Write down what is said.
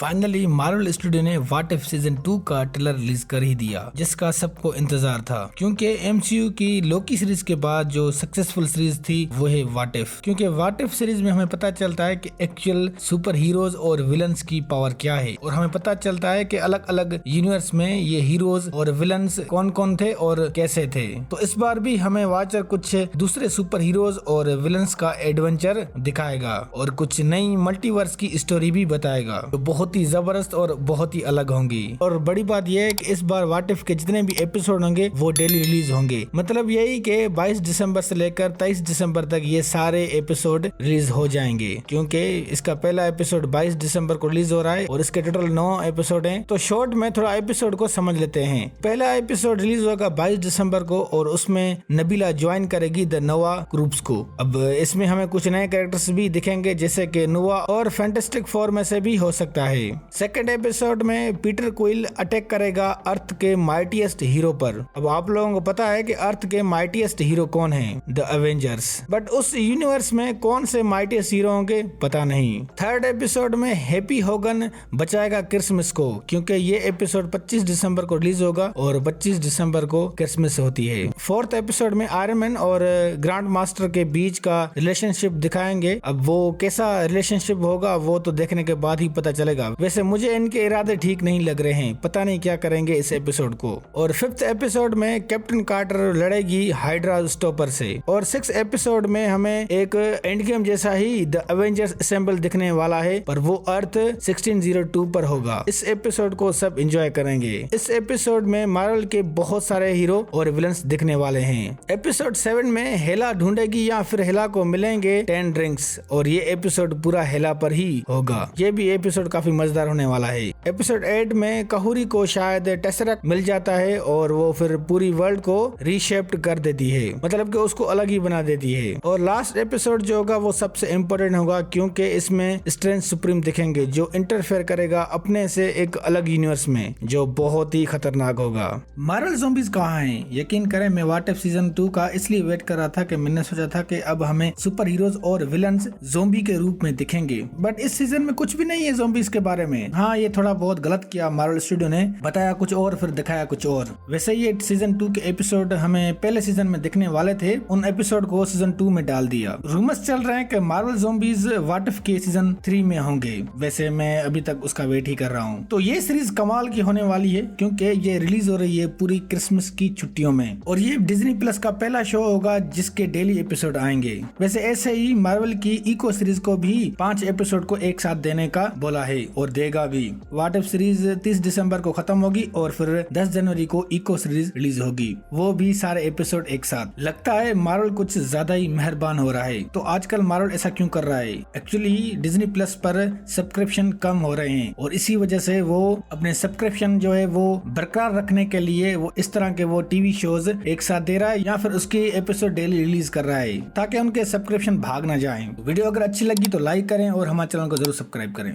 Finally Marvel studio ने what if season 2 का trailer release कर ही दिया, जिसका सबको इंतजार था क्योंकि एमसीयू की लोकी सीरीज के बाद जो सक्सेसफुल सीरीज थी वो है व्हाट इफ। क्योंकि व्हाट इफ सीरीज में हमें पता चलता है कि एक्चुअल सुपर हीरोज और विलन्स की पावर क्या है, और हमें पता चलता है कि अलग अलग यूनिवर्स में ये हीरोज और विलन्स कौन कौन थे और कैसे थे। तो इस बार भी हमें वॉचर कुछ दूसरे सुपर हीरोज और विलन्स का एडवेंचर दिखाएगा और कुछ नई मल्टीवर्स की स्टोरी भी बताएगा, तो बहुत ही जबरदस्त और बहुत ही अलग होंगी। और बड़ी बात यह है कि इस बार व्हाट इफ के जितने भी एपिसोड होंगे वो डेली रिलीज होंगे। मतलब यही कि 22 दिसंबर से लेकर 23 दिसंबर तक ये सारे एपिसोड रिलीज हो जाएंगे, क्योंकि इसका पहला एपिसोड 22 दिसंबर को रिलीज हो रहा है और इसके टोटल 9 एपिसोड हैं। तो शॉर्ट में थोड़ा एपिसोड को समझ लेते हैं। पहला एपिसोड रिलीज होगा 22 दिसंबर को और उसमें नबीला ज्वाइन करेगी द नोवा ग्रुप्स को। अब इसमें हमें कुछ नए कैरेक्टर्स भी दिखेंगे, जैसे कि नोवा और फैंटास्टिक फोर में से भी हो सकता है। सेकंड एपिसोड में पीटर क्विल अटैक करेगा अर्थ के माइटीएस्ट हीरो पर। अब आप लोगों को पता है कि अर्थ के माइटीएस्ट हीरो कौन है, द एवेंजर्स, बट उस यूनिवर्स में कौन से माइटीएस्ट हीरो होंगे पता नहीं। थर्ड एपिसोड में हैप्पी होगन बचाएगा क्रिसमस को, क्योंकि ये एपिसोड 25 दिसंबर को रिलीज होगा और 25 दिसंबर को क्रिसमस होती है। फोर्थ एपिसोड में आयरन मैन और ग्रैंड मास्टर के बीच का रिलेशनशिप दिखाएंगे। अब वो कैसा रिलेशनशिप होगा वो तो देखने के बाद ही पता चलेगा। वैसे मुझे इनके इरादे ठीक नहीं लग रहे हैं, पता नहीं क्या करेंगे इस एपिसोड को। और फिफ्थ एपिसोड में कैप्टन कार्टर लड़ेगी हाइड्रा स्टॉपर से। और सिक्स एपिसोड में हमें एक एंड गेम जैसा ही द एवेंजर्स असेंबल दिखने वाला है, पर वो अर्थ 1602 पर होगा। इस एपिसोड को सब एंजॉय करेंगे। इस एपिसोड में मार्वल के बहुत सारे हीरो और विलन्स दिखने वाले हैं। एपिसोड 7 में हेला ढूंढेगी या फिर हेला को मिलेंगे 10 ड्रिंक्स, और ये एपिसोड पूरा हेला पर ही होगा। ये भी एपिसोड काफी मजेदार होने वाला है। एपिसोड 8 में कहूरी को शायद टेसरेक्ट मिल जाता है और वो फिर पूरी वर्ल्ड को रीशेप्ड कर देती है, मतलब कि उसको अलग ही बना देती है। और लास्ट एपिसोड जो होगा वो सबसे इम्पोर्टेंट होगा, क्योंकि इसमें स्ट्रेंज सुप्रीम दिखेंगे जो इंटरफेयर करेगा अपने से एक अलग यूनिवर्स में, जो बहुत ही खतरनाक होगा। मार्वल ज़ॉम्बीज कहाँ हैं? यकीन करें मैं व्हाट इफ सीजन 2 का इसलिए वेट कर रहा था कि मैंने सोचा था कि अब हमें सुपर हीरोज और विलन्स ज़ॉम्बी के रूप में दिखेंगे, बट इस सीजन में कुछ भी नहीं है ज़ॉम्बीज के बारे में। हाँ, ये थोड़ा बहुत गलत किया मार्वल स्टूडियो ने, बताया कुछ और फिर दिखाया कुछ और। वैसे ये सीजन 2 के एपिसोड हमें पहले सीजन में दिखने वाले थे, उन एपिसोड को सीजन 2 में डाल दिया। रूमर्स चल रहे हैं कि मार्वल ज़ॉम्बीज व्हाट इफ के सीजन 3 में होंगे। वैसे मैं अभी तक उसका वेट ही कर रहा हूँ। तो ये सीरीज कमाल की होने वाली है, क्योंकि ये रिलीज हो रही है पूरी क्रिसमस की छुट्टियों में, और ये डिज्नी प्लस का पहला शो होगा जिसके डेली एपिसोड आएंगे। वैसे ऐसे ही मार्वल की इको सीरीज को भी 5 एपिसोड को एक साथ देने का बोला है और देगा भी। व्हाट इफ सीरीज 30 दिसंबर को खत्म होगी और फिर 10 जनवरी को इको सीरीज रिलीज होगी, वो भी सारे एपिसोड एक साथ। लगता है मार्वल कुछ ज्यादा ही मेहरबान हो रहा है। तो आजकल मार्वल ऐसा क्यों कर रहा है? एक्चुअली डिज्नी प्लस पर सब्सक्रिप्शन कम हो रहे हैं और इसी वजह से वो अपने सब्सक्रिप्शन जो है वो बरकरार रखने के लिए वो इस तरह के वो टीवी शोज एक साथ दे रहा है या फिर उसके एपिसोड डेली रिलीज कर रहा है, ताकि उनके सब्सक्रिप्शन भाग ना जाए। वीडियो अगर अच्छी लगी तो लाइक करें और हमारे चैनल को जरूर सब्सक्राइब करें।